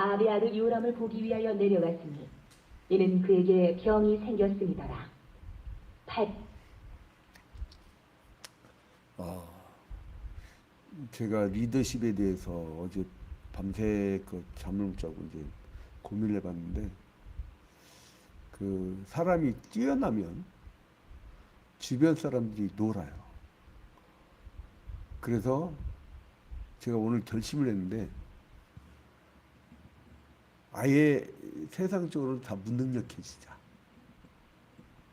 아합의 아들 요람을 보기 위하여 내려갔으니 이는 그에게 병이 생겼음이더라. 8. 제가 리더십에 대해서 어제 밤새 그 잠을 못 자고 이제 고민을 해봤는데, 그 사람이 뛰어나면 주변 사람들이 놀아요. 그래서 제가 오늘 결심을 했는데, 아예 세상적으로 다 무능력해지자.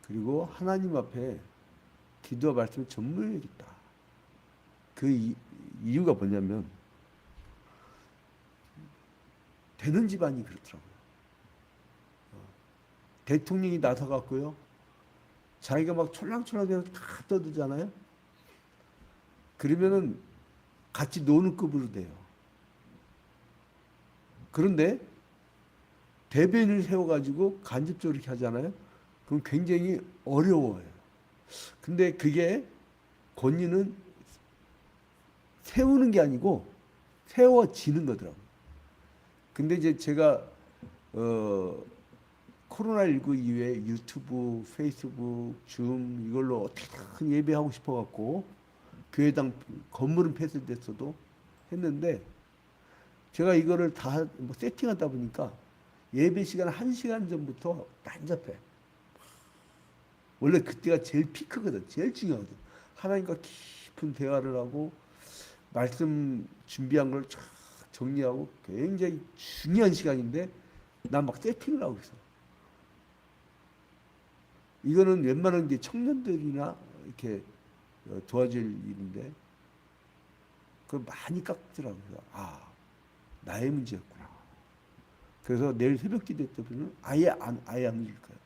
그리고 하나님 앞에 기도와 말씀을 전무해야겠다. 그 이유가 뭐냐면, 되는 집안이 그렇더라고요. 대통령이 나서갖고요, 자기가 막 촐랑촐랑해서 다 떠들잖아요. 그러면은 같이 노는 급으로 돼요. 그런데 대변인을 세워가지고 간접적으로 이렇게 하잖아요. 그럼 굉장히 어려워요. 근데 그게 권위는 세우는 게 아니고 세워지는 거더라고요. 근데 이제 제가 코로나19 이후에 유튜브, 페이스북, 줌 이걸로 어떻게든 예배하고 싶어갖고 교회당 건물은 폐쇄됐어도 했는데, 제가 이거를 다 뭐 세팅하다 보니까 예배 시간 1시간 전부터 난잡해. 원래 그때가 제일 피크거든. 제일 중요하거든. 하나님과 깊은 대화를 하고 말씀 준비한 걸 쫙 정리하고 굉장히 중요한 시간인데 난 막 세팅을 하고 있어. 이거는 웬만한 이제 청년들이나 이렇게 도와줄 일인데 그걸 많이 깎더라고요. 아, 나의 문제였구나. 그래서 내일 새벽 기도 때는 아예 안 누릴 거예요.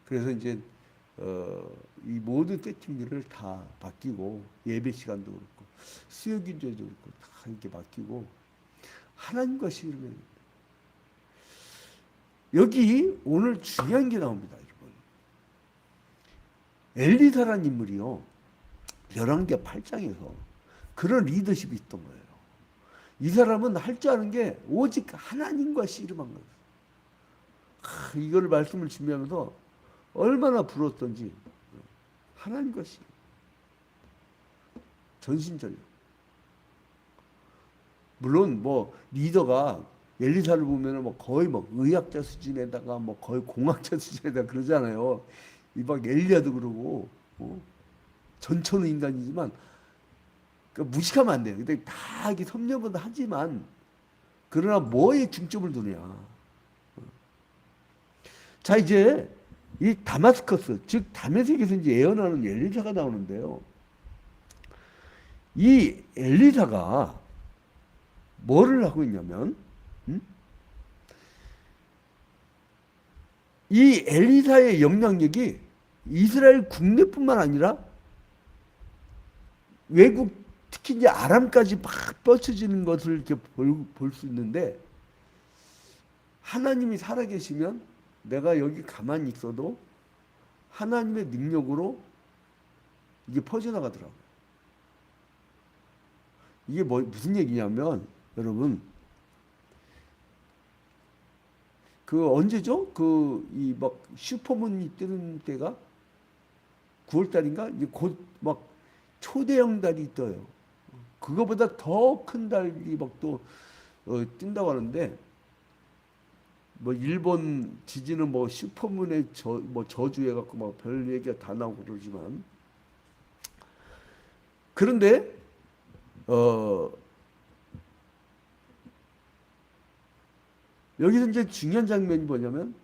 그래서 이제 이 모든 세팅들을 다 바뀌고, 예배 시간도 그렇고 수요 기도도 그렇고 다 이렇게 바뀌고 하나님과 씨름해야 됩니다. 여기 오늘 중요한 게 나옵니다, 여러분. 엘리사라는 인물이요, 열왕기하 8장에서 그런 리더십이 있던 거예요. 이 사람은 할 줄 아는 게 오직 하나님과 씨름한 거예요. 이거를 말씀을 준비하면서 얼마나 부러웠던지. 하나님과 씨름, 전신전력. 물론 뭐 리더가 엘리사를 보면은 뭐 거의 뭐 의학자 수준에다가 뭐 거의 공학자 수준에다가 그러잖아요. 이 막 엘리야도 그러고 전천후 인간이지만, 그러니까 무식하면 안 돼요. 근데 다 이게 섭렵은 하지만, 그러나 뭐에 중점을 두냐. 자, 이제 이 다마스커스, 즉 다메섹에서 이제 예언하는 엘리사가 나오는데요. 이 엘리사가 뭐를 하고 있냐면, 이 엘리사의 영향력이 이스라엘 국내뿐만 아니라 외국, 특히 이제 아람까지 막 뻗쳐지는 것을 이렇게 볼 수 있는데, 하나님이 살아계시면 내가 여기 가만히 있어도 하나님의 능력으로 이게 퍼져나가더라고요. 이게 무슨 얘기냐면, 여러분, 그 언제죠? 그 이 막 슈퍼문이 뜨는 때가 9월달인가? 이제 곧 막 초대형 달이 떠요. 그거보다 더 큰 달이 막 또 뜬다고 하는데, 뭐 일본 지진은 뭐 슈퍼문의 뭐 저주해 갖고 막 별 얘기가 다 나오고 그러지만, 그런데 여기서 이제 중요한 장면이 뭐냐면,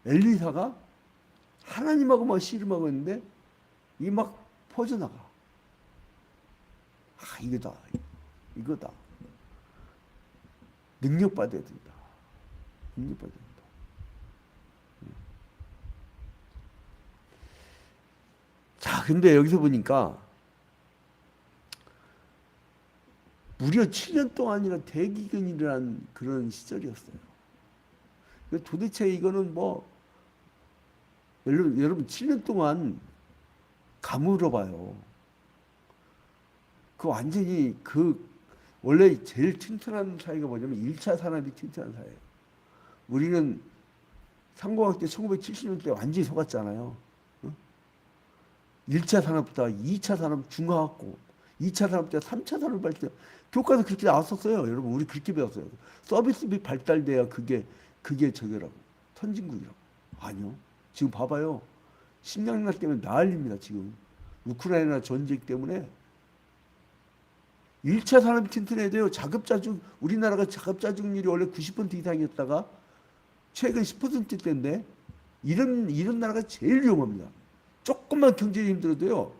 엘리사가 하나님하고 막 씨름하고 있는데 이 막 퍼져나가. 아, 이거다. 능력 받아야 된다. 능력 받아야 된다. 자, 근데 여기서 보니까 무려 7년 동안이나 대기근이 일어난 그런 시절이었어요. 도대체 이거는 뭐, 여러분 7년 동안 가물어 봐요. 그 완전히 그 원래 제일 튼튼한 사회가 뭐냐면 1차 산업이 튼튼한 사회예요. 우리는 상공학 때 1970년대 완전히 속았잖아요. 어? 1차 산업부터 2차 산업 중화학고, 2차 산업 때 3차 산업 발전. 교과서 그렇게 나왔었어요. 여러분 우리 그렇게 배웠어요. 서비스비 발달돼야 그게 저거라고. 선진국이라고. 아니요. 지금 봐봐요. 식량난 때문에 난립니다. 지금 우크라이나 전쟁 때문에 1차 산업이 튼튼해야 돼요. 자급자족, 우리나라가 자급자족률이 원래 90% 이상이었다가 최근 10%대인데 이런 나라가 제일 위험합니다. 조금만 경제가 힘들어도요.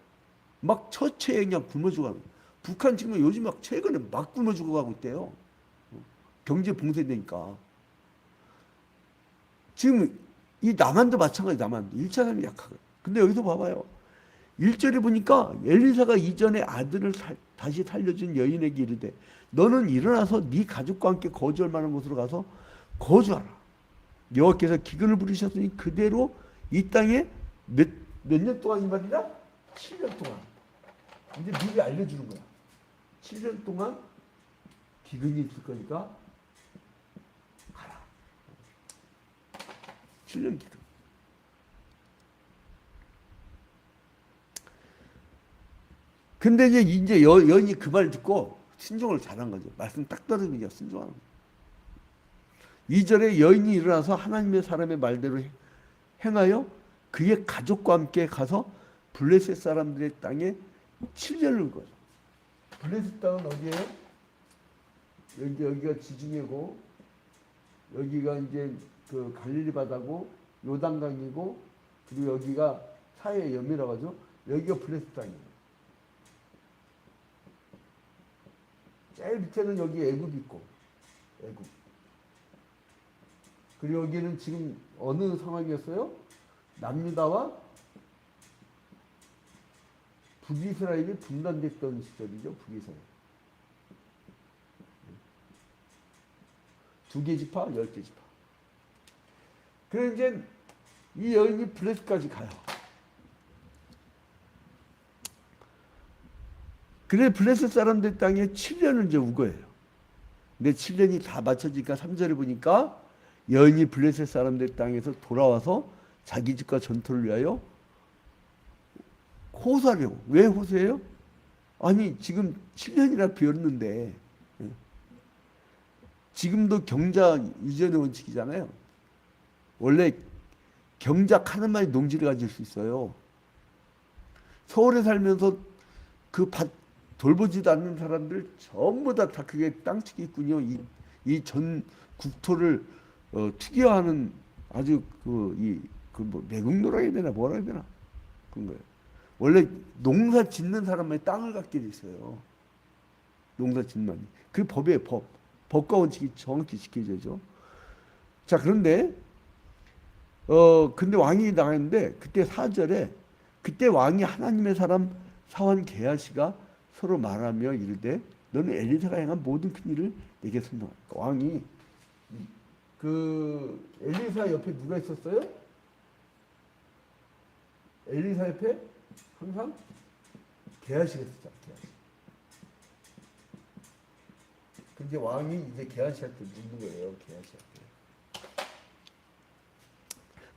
막 처체에 그냥 굶어 죽어가고. 북한 지금 요즘 막 최근에 막 굶어 죽어가고 있대요. 경제 봉쇄되니까. 지금 이 남한도 마찬가지. 남한 1차 산업이 약하고. 근데 여기서 봐봐요. 1절에 보니까 엘리사가 이전에 아들을 다시 살려준 여인에게 이르되 너는 일어나서 네 가족과 함께 거주할 만한 곳으로 가서 거주하라. 여호와께서 기근을 부리셨으니 그대로 이 땅에 몇 년 동안 이 말이냐? 7년 동안. 이제 미리 알려주는 거야. 7년 동안 기근이 있을 거니까 가라. 7년 기근. 근데 이제 여인이 그 말 듣고 순종을 잘한 거죠. 말씀 딱 떨어지니까 순종하는 거예요. 2절에 여인이 일어나서 하나님의 사람의 말대로 행하여 그의 가족과 함께 가서 블레셋 사람들의 땅에 7년을 거죠. 블레셋 땅은 어디예요? 여기가 지중해고 여기가 이제 그 갈릴리 바다고 요단강이고 그리고 여기가 사해 염이라고 하죠. 여기가 블레셋 땅이에요. 제일 밑에는 여기 애굽 있고 애굽. 그리고 여기는 지금 어느 상황이었어요? 남유다와 북이스라엘이 분단됐던 시절이죠. 북이스라엘. 2개 지파, 10개 지파. 그래서 이제 이 여인이 블레셋까지 가요. 그래 블레셋 사람들 땅에 7년을 이제 우거해요. 근데 7년이 다 맞춰지니까 3절에 보니까 여인이 블레셋 사람들 땅에서 돌아와서 자기 집과 전토를 위하여 호소하려고. 왜 호소해요? 아니 지금 7년이나 비었는데 지금도 경작 유전의 원칙이잖아요. 원래 경작 하나만이 농지를 가질 수 있어요. 서울에 살면서 그 밭 돌보지도 않는 사람들 전부 다 그게 땅치기꾼이요. 이 전 국토를 투기화하는 아주 뭐 매국노라 해야 되나 뭐라 해야 되나 그런 거예요. 원래 농사 짓는 사람만이 땅을 갖게 돼 있어요. 농사 짓는 만이. 그 법이에요. 법과 원칙이 정확히 지켜져야죠. 자 그런데 근데 왕이 나갔는데 그때 4절에 그때 왕이 하나님의 사람 사원 게하시가 서로 말하며 이르되 너는 엘리사가 행한 모든 큰 일을 내게 설명하라. 왕이 그 엘리사 옆에 누가 있었어요? 엘리사 옆에 항상 게하시가 있었잖아. 게하시. 근데 왕이 이제 게하시한테 묻는 거예요. 게하시한테.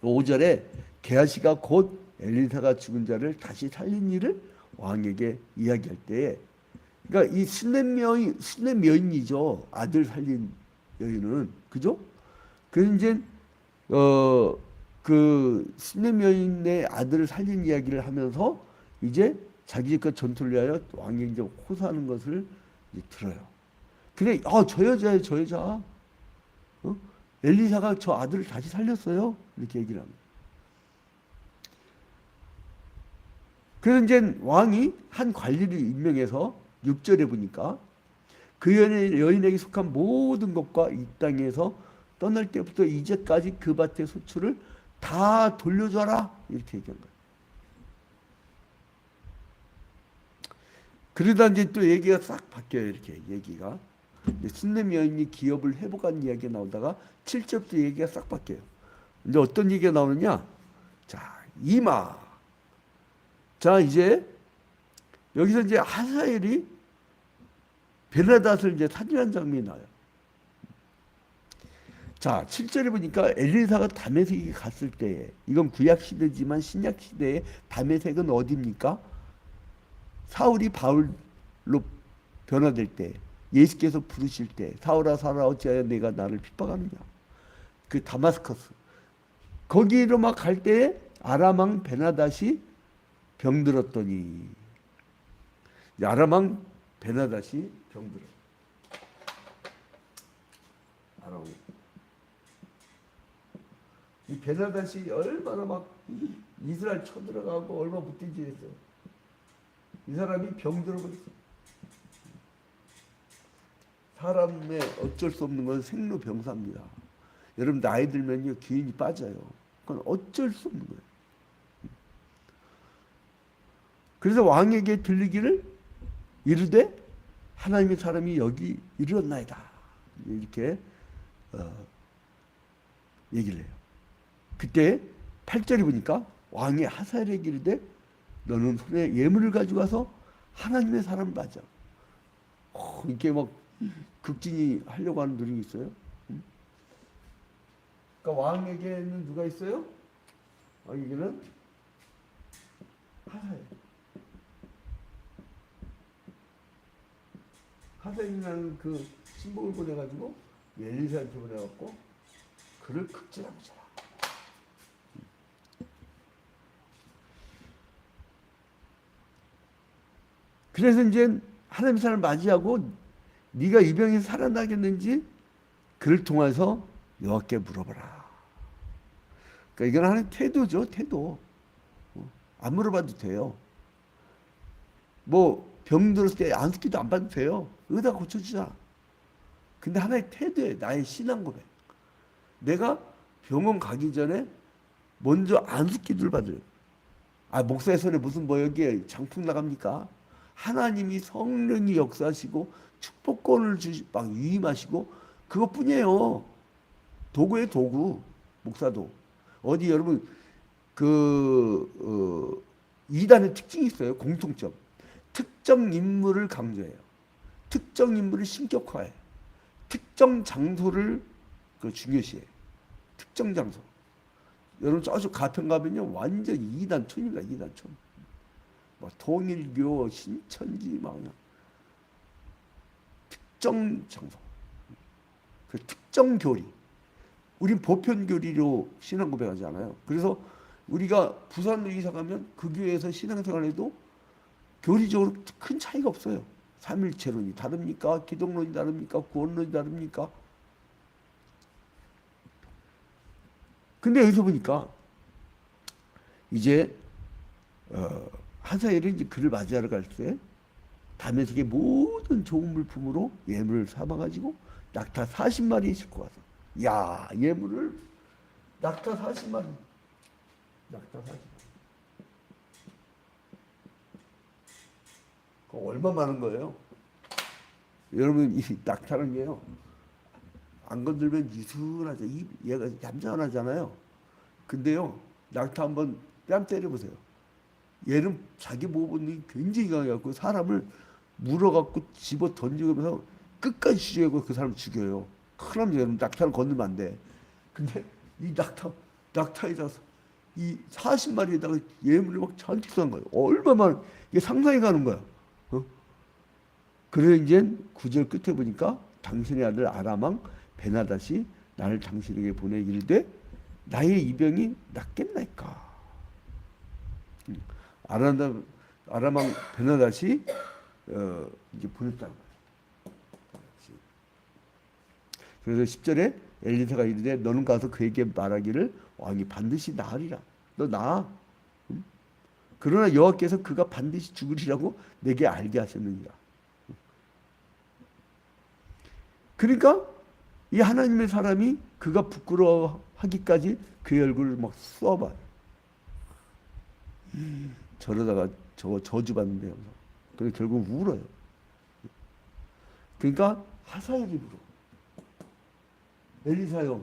5절에 게하시가 곧 엘리사가 죽은 자를 다시 살린 일을 왕에게 이야기할 때에 그러니까 이 술렘 여인이죠. 아들 살린 여인은 그죠? 그래서 이제 그 술렘 여인의 아들을 살린 이야기를 하면서 이제 자기 집과 전투를 위하여 왕에게 이제 호소하는 것을 이제 들어요. 근데 저 여자예요, 저 여자. 엘리사가 저 아들을 다시 살렸어요. 이렇게 얘기를 합니다. 그래서 이제 왕이 한 관리를 임명해서 6절에 보니까 그 여인에게 속한 모든 것과 이 땅에서 떠날 때부터 이제까지 그 밭의 소출을 다 돌려줘라 이렇게 얘기한 거예요. 그러다 이제 또 얘기가 싹 바뀌어요. 이렇게 얘기가 순렘 여인이 기업을 회복한 이야기가 나오다가 7절부터 얘기가 싹 바뀌어요. 이제 어떤 얘기가 나오느냐? 자, 이마. 자, 이제 여기서 이제 하사엘이 베나닷을 이제 사진한 장면이 나와요. 자, 7절에 보니까 엘리사가 다메섹에 갔을 때, 이건 구약 시대지만 신약 시대에 다메섹은 어디입니까? 사울이 바울로 변화될 때, 예수께서 부르실 때, 사울아 사울아 어찌하여 내가 나를 핍박하느냐. 그 다마스커스. 거기로 막 갈 때에 아람 왕 베나닷이 병들었더니, 아람 왕 베나닷이 병들어. 아람 왕. 이 베나닷이 얼마나 막 이스라엘 쳐들어가고 얼마나 무찌질했어요. 이 사람이 병들어 버렸어. 사람의 어쩔 수 없는 건 생로병사입니다. 여러분 나이 들면요 기운이 빠져요. 그건 어쩔 수 없는 거예요. 그래서 왕에게 들리기를 이르되 하나님의 사람이 여기 이르렀나이다. 이렇게 얘기를 해요. 그때 8절에 보니까 왕이 하사엘에게 이르되 너는 손에 예물을 가지고 와서 하나님의 사람을 맞아. 이렇게 막 극진히 하려고 하는 노력이 있어요. 그러니까 왕에게는 누가 있어요? 왕에게는 하사엘. 하사엘이라는 그 신복을 보내가지고 엘리사한테 보내갖고 그를 극진하고 자라. 그래서 이제 하나님의 사람을 맞이하고 네가 이 병에서 살아나겠는지 그를 통해서 여호와께 물어보라. 그러니까 이건 하나님 태도죠, 태도. 안 물어봐도 돼요. 뭐 병 들었을 때 안수기도 안 받도 돼요. 의다 고쳐주잖아. 근데 하나의 태도예요. 나의 신앙 고백. 내가 병원 가기 전에 먼저 안수기도를 받아요. 아, 목사의 손에 무슨 뭐 여기에 장풍 나갑니까? 하나님이 성령이 역사하시고 축복권을 막 위임하시고 그것뿐이에요. 도구예요, 도구. 목사도. 어디 여러분 이단의 특징이 있어요. 공통점. 특정 인물을 강조해요. 특정 인물을 신격화해요. 특정 장소를 중요시해요. 특정 장소. 여러분 저쪽 가평 가면요 완전 이단촌입니다. 이단촌. 뭐 통일교, 신천지 막 그냥 특정 장소. 그 특정 교리. 우린 보편 교리로 신앙 고백하지 않아요. 그래서 우리가 부산으로 이사 가면 그 교회에서 신앙생활해도 교리적으로 큰 차이가 없어요. 삼일체론이 다릅니까? 기독론이 다릅니까? 구원론이 다릅니까? 근데 여기서 보니까 이제 하사엘이 이제 그를 맞이하러 갈 때 다메섹의 모든 좋은 물품으로 예물을 삼아가지고 낙타 40마리 싣고 와서 야 예물을 낙타 40마리 낙타 40마리 얼마 많은 거예요? 여러분 이 낙타는 게요 안 건들면 유순하죠. 얘가 얌전하잖아요. 근데요 낙타 한번 뺨 때려보세요. 얘는 자기 모범이 굉장히 강해갖고 사람을 물어갖고 집어 던지면서 끝까지 죽여고 그 사람을 죽여요. 큰일 여러분 낙타를 건들면 안 돼. 근데 이 낙타에다가 이 40마리에다가 예물을 막 잔뜩 싼 거예요. 얼마나 이게 상상이 가는 거야. 그래서 이제 9절 끝에 보니까 당신의 아들 아람 왕 베나닷이 나를 당신에게 보내 이르되 나의 이 병이 낫겠나이까. 아람 왕 베나닷이 이제 보냈다는 거예요. 그래서 10절에 엘리사가 이르되 너는 가서 그에게 말하기를 왕이 반드시 나으리라. 너 나아. 그러나 여호와께서 그가 반드시 죽으리라고 내게 알게 하셨느니라. 그러니까 이 하나님의 사람이 그가 부끄러워하기까지 그의 얼굴을 막 쏘아봐요. 저러다가 저거 저주받는데요. 그래서 결국 울어요. 그러니까 하사엘이 울어. 엘리사요.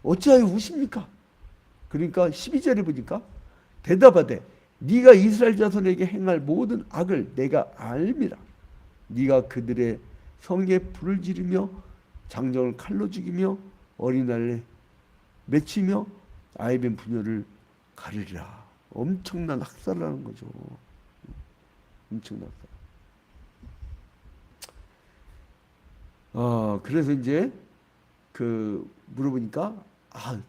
어찌하여 우십니까? 그러니까 12절에 보니까 대답하되 네가 이스라엘 자손에게 행할 모든 악을 내가 알미라. 네가 그들의 성에 불을 지르며 장정을 칼로 죽이며 어린아이를 맺히며 아이벤 부녀를 가리리라. 엄청난 학살을 하는 거죠. 엄청난 학살. 그래서 이제 그 물어보니까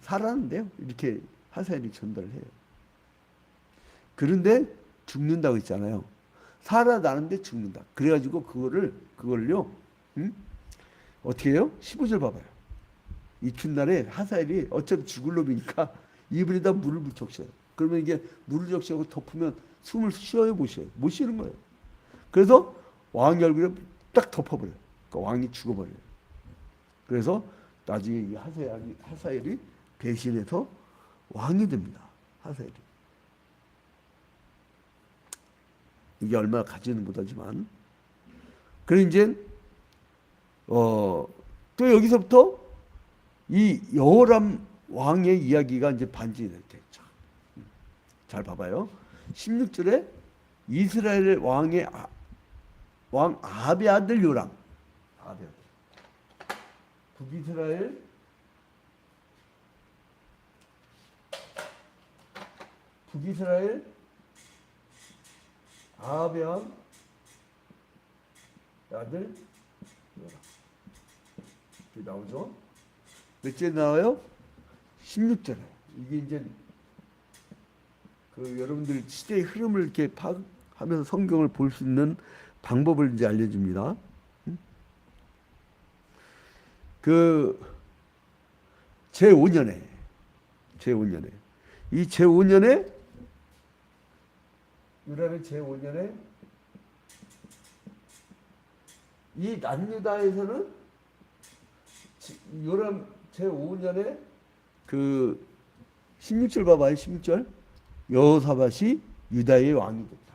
살았는데요. 이렇게 하사엘이 전달을 해요. 그런데 죽는다고 했잖아요. 살아나는데 죽는다. 그래가지고 그걸요, 어떻게 해요? 15절 봐봐요. 이튿날에 하사엘이 어차피 죽을 놈이니까 이불에다 물을 적셔요. 그러면 이게 물을 적셔서 덮으면 숨을 쉬어요, 못 쉬어요? 못 쉬는 거예요. 그래서 왕의 얼굴에 딱 덮어버려요. 그러니까 왕이 죽어버려요. 그래서 나중에 이 하사엘이 배신해서 왕이 됩니다. 하사엘이. 이게 얼마나 가지는 못하지만. 그리고 이제 또 여기서부터 이 여호람 왕의 이야기가 이제 반전이 됐죠. 잘 봐봐요. 16절에 이스라엘 왕의 왕 아합의 아들 요람. 북이스라엘 아합의 아들 요람. 이렇게 나오죠. 몇 절에 나와요? 16절에. 이게 이제 여러분들 시대의 흐름을 이렇게 파악하면서 성경을 볼 수 있는 방법을 이제 알려줍니다. 제5년에 이 제5년에 요람의 제5년에 이 남유다에서는 요람 제5년에 16절 봐봐요. 16절 여호사밧이 유다의 왕이 됐다.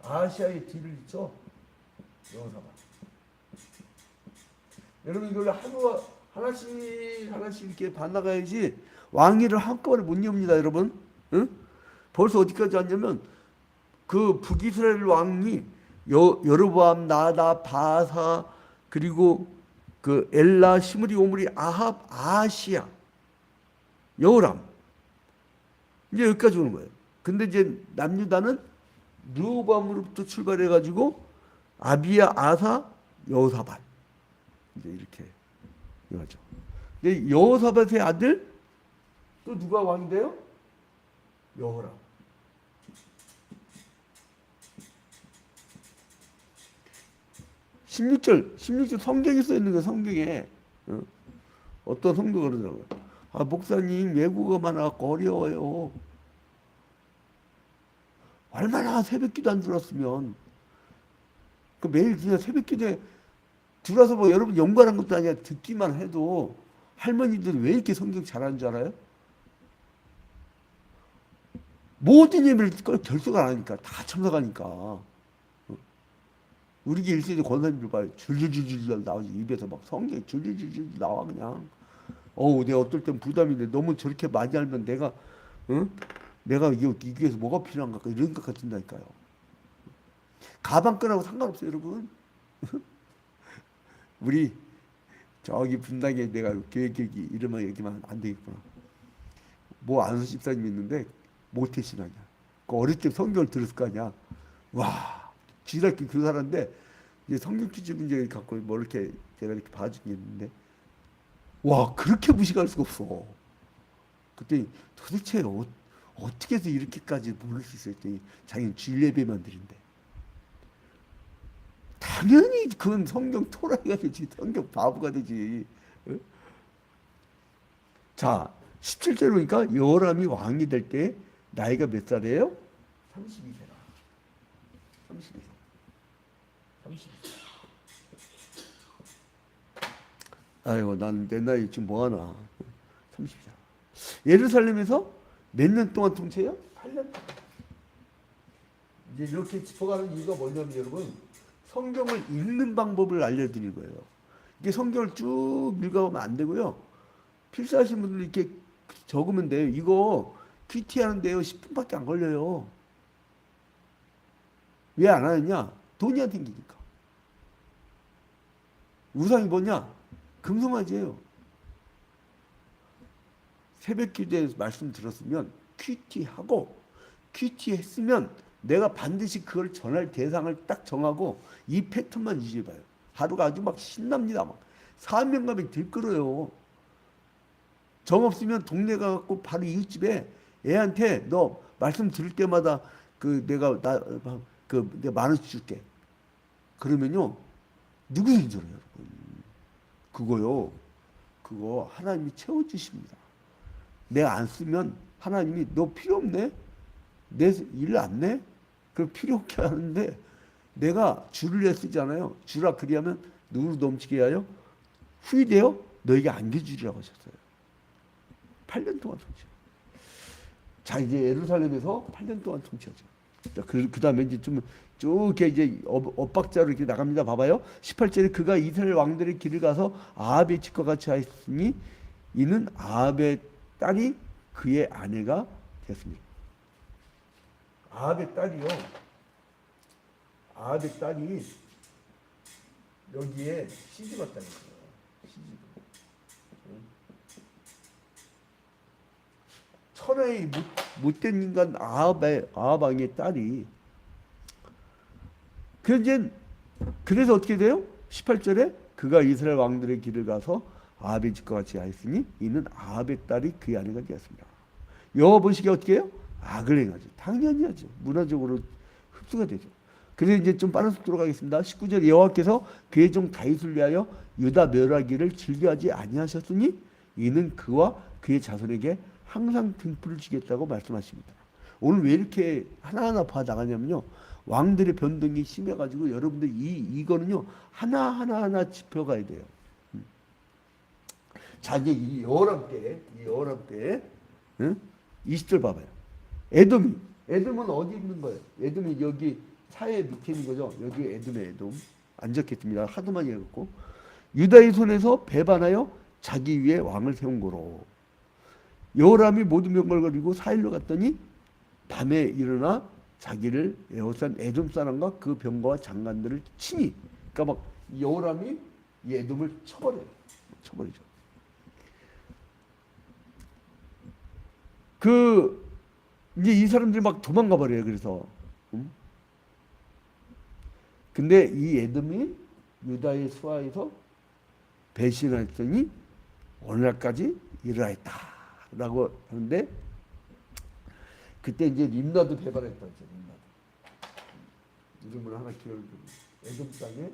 아시아의 뒤를 잇죠. 여호사밧. 여러분 이걸 하나씩 이렇게 반나가야지 왕위를 한꺼번에 못 엽니다, 여러분. 응? 벌써 어디까지 왔냐면 그 북이스라엘 왕이 여로보암, 나답, 바사, 그리고 그 엘라, 시므리, 오므리, 아합, 아시야, 여호람, 이제 여기까지 오는 거예요. 근데 이제 남유다는 르호보암으로부터 출발해가지고 아비야, 아사, 여호사밧, 이제 이렇게 이거죠. 근데 여호사밧의 아들 또 누가 왕이 돼요? 여호람. 16절 성경에 써 있는 거. 성경에 어떤 성도가 그러더라고요. 목사님 외국어 많아갖고 어려워요. 얼마나 새벽기도 안 들었으면 매일 그냥 새벽기도에 들어서 뭐 여러분 연구하는 것도 아니야. 듣기만 해도 할머니들이 왜 이렇게 성경 잘하는 줄 알아요? 모든 예배를 결석을 안 하니까, 다 참석하니까. 우리 게 일세대 권사님들 봐요. 줄줄줄줄 나오지. 입에서 막 성경이 줄줄줄줄 나와 그냥. 내가 어떨 땐 부담인데 너무 저렇게 많이 알면 내가 이게서 뭐가 필요한가 이런 것 같은다니까요. 가방 끈하고 상관없어요, 여러분. 우리 저기 분당에 내가 교회기 이름만 얘기만 안 되겠구나. 안수 집사님 있는데 모태신앙이야. 어릴 때 성경을 들었을 거 아니야. 와, 지랄기 교사라는데 이제 성경 퀴즈 문제 갖고 이렇게 제가 이렇게 봐준 게 있는데, 와, 그렇게 무식할 수가 없어. 그때 도대체 어떻게 해서 이렇게까지 모를 수 있어요? 했더니 자기는 주일 예배만 드린대. 당연히 그건 성경 토라이가 되지, 성경 바보가 되지. 자, 17절 보니까 여호람이 왕이 될 때 나이가 몇 살이에요? 32세라. 32세. 아이고, 난 내 나이 지금 뭐하나. 30세. 예루살렘에서 몇 년 동안 통치해요? 8년. 이제 이렇게 짚어가는 이유가 뭐냐면 여러분, 성경을 읽는 방법을 알려드릴 거예요. 이게 성경을 쭉 읽어가면 안 되고요. 필사하신 분들 이렇게 적으면 돼요. 이거 큐티 하는데요 10분밖에 안 걸려요. 왜 안 하느냐? 돈이 안 생기니까. 우상이 뭐냐? 금송아지예요. 새벽 기도에서 말씀 들었으면 큐티하고 큐티 했으면 내가 반드시 그걸 전할 대상을 딱 정하고 이 패턴만 유지해봐요. 하루가 아주 막 신납니다. 막 사명감이 들끓어요. 정 없으면 동네 가갖고 바로 이웃집에 애한테 너 말씀 들을 때마다 그 내가 내가 10,000원씩 줄게. 그러면요 누구인 줄 알아요, 여러분? 그거요. 그거 하나님이 채워주십니다. 내가 안 쓰면 하나님이 너 필요 없네? 내 일 안 내? 그럼 필요 없게 하는데 내가 주를 위해 쓰잖아요. 주라 그리하면 누구로 넘치게 하여 후이되어 너에게 안겨주리라고 하셨어요. 8년 동안 통치. 자 이제 예루살렘에서 8년 동안 통치하죠. 자, 그 다음에 이제 좀 쭉 이제 엇박자로 이렇게 나갑니다. 봐봐요. 18절에 그가 이스라엘 왕들의 길을 가서 아합의 집과 같이 하였으니 이는 아합의 딸이 그의 아내가 됐습니다. 아합의 딸이요. 아합의 딸이 여기에 시집가 딸이에요. 시집. 천하의 못된 인간 아합 왕의 딸이 그래서 어떻게 돼요? 18절에 그가 이스라엘 왕들의 길을 가서 아합의 집과 같이 하였으니 이는 아합의 딸이 그의 아내가 되었습니다. 여호와 보시기에 어떻게 해요? 악을 행하죠. 당연히 하죠. 문화적으로 흡수가 되죠. 그래서 이제 좀 빠른 속도로 가겠습니다. 19절 여호와께서 그의 종 다윗을 위하여 유다 멸하기를 즐겨하지 아니하셨으니 이는 그와 그의 자손에게 항상 등불을 주겠다고 말씀하십니다. 오늘 왜 이렇게 하나하나 봐 나가냐면요. 왕들의 변동이 심해가지고 여러분들 이거는요 하나 짚어가야 돼요. 자 이제 이 여호람 때, 응? 20절 봐봐요. 에돔은 어디 있는 거예요? 에돔이 여기 사해 밑에 있는 거죠. 여기 에돔 안 적겠습니다. 하도 많이 해갖고 유다의 손에서 배반하여 자기 위에 왕을 세운 거로. 여호람이 모든 병거를 가지고 사일로 갔더니 밤에 일어나 자기를 에워싼 에돔 사람과 그 병거와 장관들을 치니, 그러니까 막 여호람이 이 에돔을 쳐버리죠. 이제 이 사람들이 막 도망가 버려요. 그래서 근데 이 에돔이 유다의 수하에서 배신했더니 오늘날까지 일어났다라고 하는데, 그때 이제 림나도 배반했다. 이름을 하나 기억을 드립니다. 에돔 땅에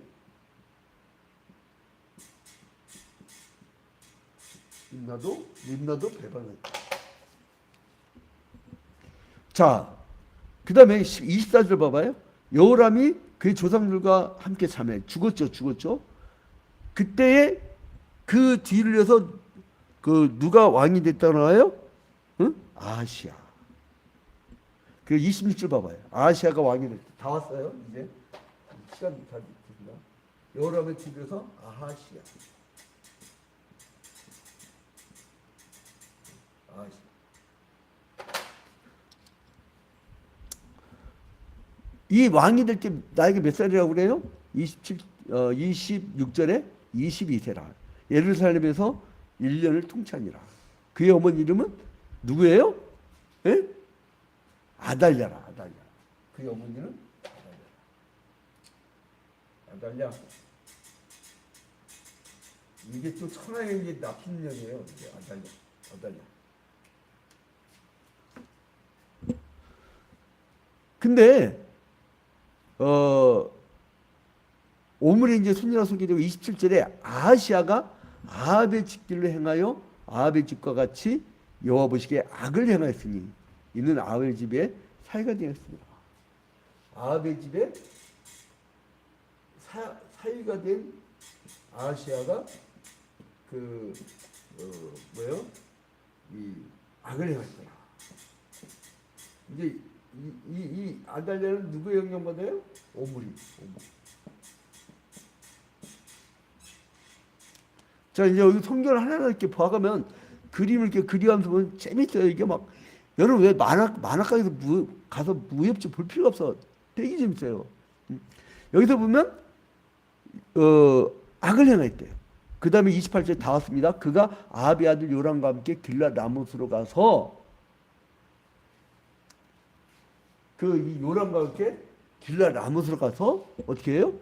림나도 배반했다. 자, 그 다음에 24절 봐봐요. 여호람이 그의 조상들과 함께 참해 죽었죠. 그때에 그 뒤를 이어서 그 누가 왕이 됐다고 나와요? 응? 아하시야. 그 26절 봐봐요. 아하시야가 왕이 됐다. 다 왔어요. 이제 시간 다 됐습니다. 여호람의 뒤에서 아하시야. 이 왕이 될 때 나이가 몇 살이라고 그래요? 26절에 22세라. 예루살렘에서 1년을 통치하니라. 그의 어머니 이름은 누구예요? 예? 아달랴라. 그의 어머니는 아달랴. 이게 또 천하의 이제 나쁜 년이에요. 이게 아달랴. 근데 오므리 이제 손이라 소개되고 27절에 아하시아가 아합의 집길로 행하여 아합의 집과 같이 여호와 보시기에 악을 행하였으니 이는 아합의 집에 사위가 되었습니다. 아합의 집에 사위가 된 아하시아가 이 악을 행하였더라. 이제 이 아달랴는 누구의 영향받아요? 오므리. 자, 이제 여기 성경을 하나하나 이렇게 봐가면 그림을 이렇게 그리하면서 보면 재밌어요. 이게 막 여러분 왜 만화가에서 가서 무협지 볼 필요가 없어. 되게 재밌어요. 여기서 보면 악을 행했대요. 그 다음에 28절에 다 왔습니다. 그가 아합의 아들 요람과 함께 길랏 라못으로 가서 이 요람과 함께 길랏 라못으로 가서 어떻게 해요?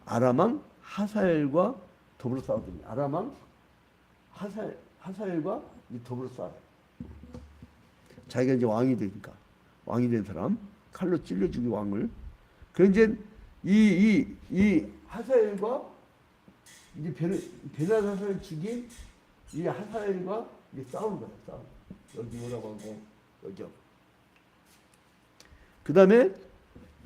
아람 왕 하사엘과 더불어 싸우더니 아람 왕 하사엘과 더불어 싸워요. 자기가 이제 왕이 되니까 왕이 된 사람 칼로 찔러 죽이 왕을. 그래 이제 이 하사엘과 이제 베나다사를 죽인 이 하사엘과 이제 싸우는 거야. 싸움. 여기 오라고 하고 여기요. 그 다음에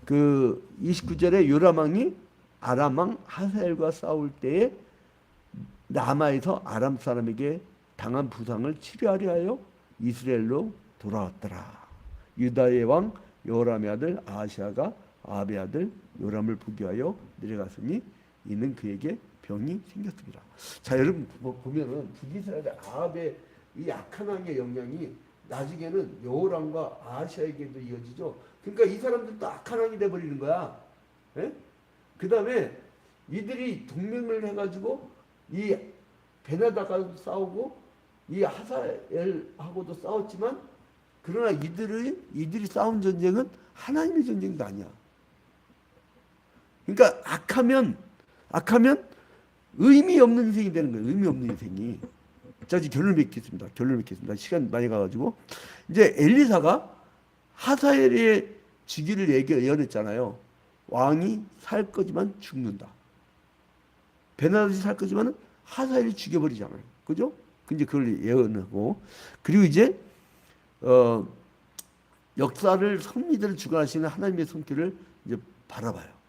그 29절에 요람 왕이 아람 왕 하사엘과 싸울 때에 라마에서 아람 사람에게 당한 부상을 치료하려 하여 이스라엘로 돌아왔더라. 유다의 왕 요람의 아들 아하시아가 아합의 아들 요람을 부귀하여 내려갔으니 이는 그에게 병이 생겼습니다. 자, 여러분 보면은 북이스라엘의 아합의 이 악한 왕의 영향이 나중에는 여호람과 아하시아에게도 이어지죠. 그러니까 이 사람들도 악한 왕이 돼버리는 거야. 예? 그 다음에 이들이 동맹을 해가지고 이 베나다가 싸우고 이 하사엘하고도 싸웠지만 그러나 이들이 싸운 전쟁은 하나님의 전쟁도 아니야. 그러니까 악하면 의미 없는 인생이 되는 거예요. 의미 없는 인생이. 자, 이제 결론을 맺겠습니다. 시간 많이 가가지고 이제 엘리사가 하사엘의 주기를 예언했잖아요. 왕이 살 거지만 죽는다. 베나다이 살 거지만 하사엘이 죽여버리잖아요. 그죠? 근데 그걸 예언하고 그리고 이제 역사를 섭리들을 주관하시는 하나님의 손길을 이제 바라봐요.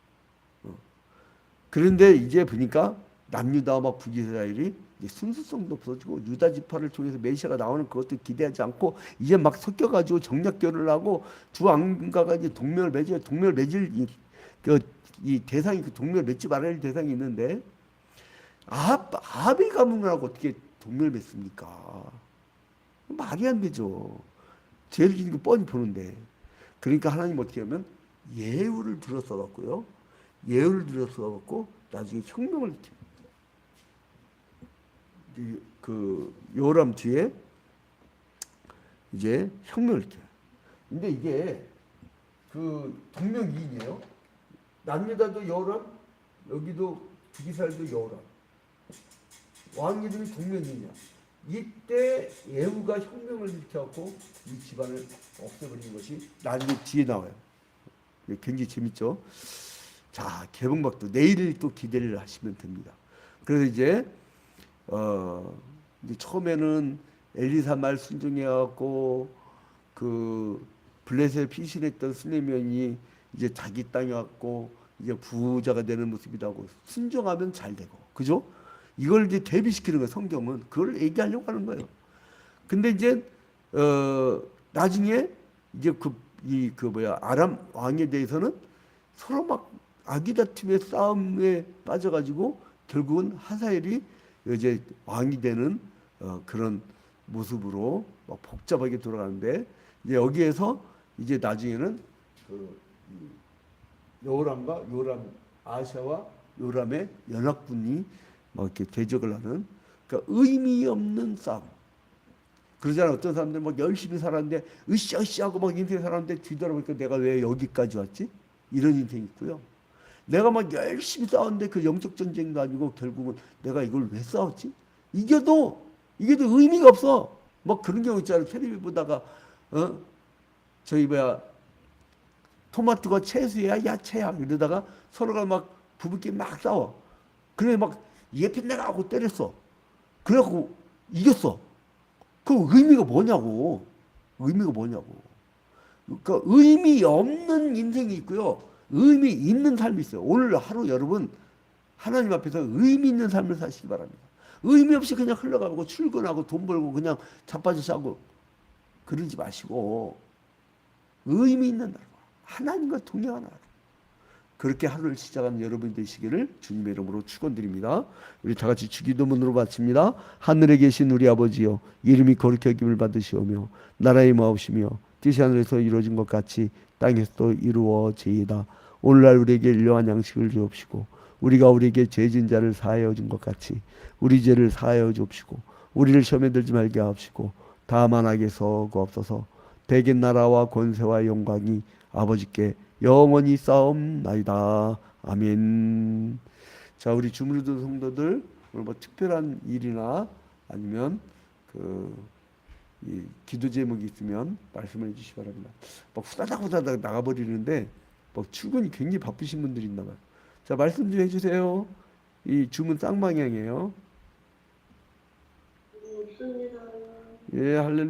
그런데 이제 보니까 남유다와 막 북이스라엘이 순수성도 없어지고 유다 지파를 통해서 메시아가 나오는 그것도 기대하지 않고 이제 막 섞여가지고 정략 결혼을 하고 두 왕가가 이제 동맹을 맺을 이 대상이 그 동맹을 맺지 말아야 할 대상이 있는데 아합의 가문을 하고 어떻게 동맹을 맺습니까? 말이 안 되죠. 죄를 지는 거 뻔히 보는데. 그러니까 하나님 어떻게 하면 예후를 들어서갖고요. 예후를 들어서갖고 나중에 혁명을 그 요람 뒤에 이제 혁명을 일으켜요. 근데 이게 그 동명이인이에요. 남유다도 요람, 여기도 북이스라엘도 요람. 왕 이름이 동명이인이야. 이때 예후가 혁명을 일으켜갖고 이 집안을 없애버리는 것이 나중에 뒤에 나와요. 굉장히 재밌죠. 자, 개봉박도 내일 또 기대를 하시면 됩니다. 그래서 이제 처음에는 엘리사 말 순종해갖고 그 블레셋에 피신했던 스네면이 이제 자기 땅에 왔고 이제 부자가 되는 모습이라고 순종하면 잘 되고, 그죠? 이걸 이제 대비시키는 거예요. 성경은 그걸 얘기하려고 하는 거예요. 근데 이제 나중에 이제 아람 왕에 대해서는 서로 막 아기다툼의 싸움에 빠져가지고 결국은 하사엘이 이제 왕이 되는 그런 모습으로 막 복잡하게 돌아가는데 이제 여기에서 이제 나중에는 그 여호람과 아하시아와 요람의 연합군이 막 이렇게 대적을 하는, 그러니까 의미 없는 싸움. 그러잖아. 어떤 사람들 막 열심히 살았는데 으쌰으쌰하고 막 인생 살았는데 뒤돌아보니까 내가 왜 여기까지 왔지? 이런 인생이 있고요. 내가 막 열심히 싸웠는데 그 영적 전쟁도 아니고 결국은 내가 이걸 왜 싸웠지? 이겨도 의미가 없어. 막 그런 경우 있잖아요. 텔레비 보다가 토마토가 채소야 야채야 이러다가 서로가 막 부부끼리 막 싸워. 그래 막 얘 내가 하고 때렸어. 그래갖고 이겼어. 그 의미가 뭐냐고. 그러니까 의미 없는 인생이 있고요. 의미 있는 삶이 있어요. 오늘 하루 여러분 하나님 앞에서 의미 있는 삶을 사시기 바랍니다. 의미 없이 그냥 흘러가고 출근하고 돈 벌고 그냥 자빠져서 하고 그러지 마시고 의미 있는 날, 하나님과 동행하는 날. 그렇게 하루를 시작하는 여러분이 되시기를 주님의 이름으로 축원드립니다. 우리 다 같이 주기도문으로 바칩니다. 하늘에 계신 우리 아버지여, 이름이 거룩히 여김을 받으시오며 나라의 마옵시며 뜻이 하늘에서 이루어진 것 같이 땅에서도 이루어지이다. 오늘날 우리에게 일용할 양식을 주옵시고 우리가 우리에게 죄진 자를 사하여 준 것 같이 우리 죄를 사하여 주옵시고 우리를 시험에 들지 말게 하옵시고 다만 악에서 구하옵소서. 대개 나라와 권세와 영광이 아버지께 영원히 싸움나이다. 아멘. 자, 우리 주무르던 성도들 오늘 뭐 특별한 일이나 아니면 이 기도 제목이 있으면 말씀을 해주시기 바랍니다. 막 후다닥 나가버리는데 막 출근이 굉장히 바쁘신 분들이 있나 봐요. 자, 말씀 좀 해주세요. 이 주문 쌍방향이에요. 없습니다. 예, 할렐루야.